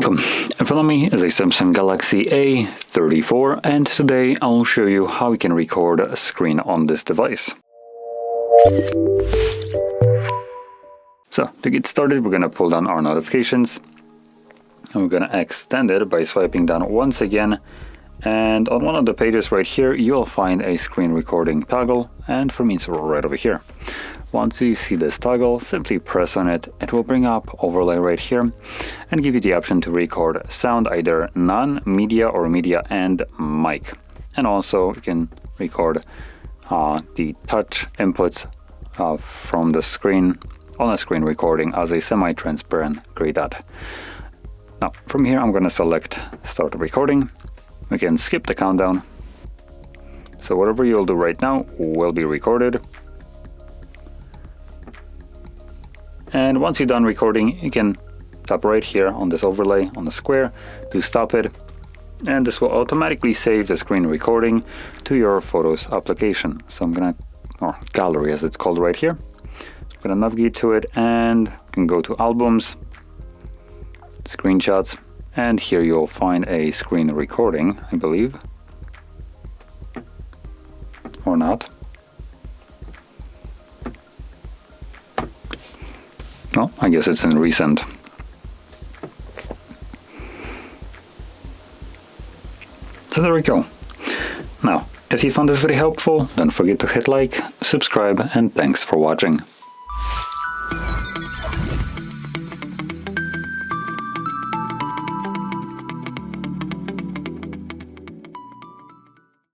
Welcome. In front of me is a Samsung Galaxy A34, and today I'll show you how we can record a screen on this device. So to get started, we're going to pull down our notifications and we're going to extend it by swiping down once again, and on one of the pages right here you'll find a screen recording toggle, and for me it's right over here. Once you see this toggle, simply press on it. It will bring up overlay right here and give you the option to record sound, either non-media or media and mic. And also you can record the touch inputs from the screen on a screen recording as a semi-transparent gray dot. Now from here I'm going to select start recording. We can skip the countdown. So whatever you'll do right now will be recorded. And once you're done recording, you can tap right here on this overlay on the square to stop it, and this will automatically save the screen recording to your Photos application. So I'm gonna, or gallery as it's called right here. So I'm gonna navigate to it and can go to albums, screenshots, and here you'll find a screen recording, I believe, or not. Well, I guess it's in recent. So there we go. Now, if you found this very helpful, don't forget to hit like, subscribe, and thanks for watching.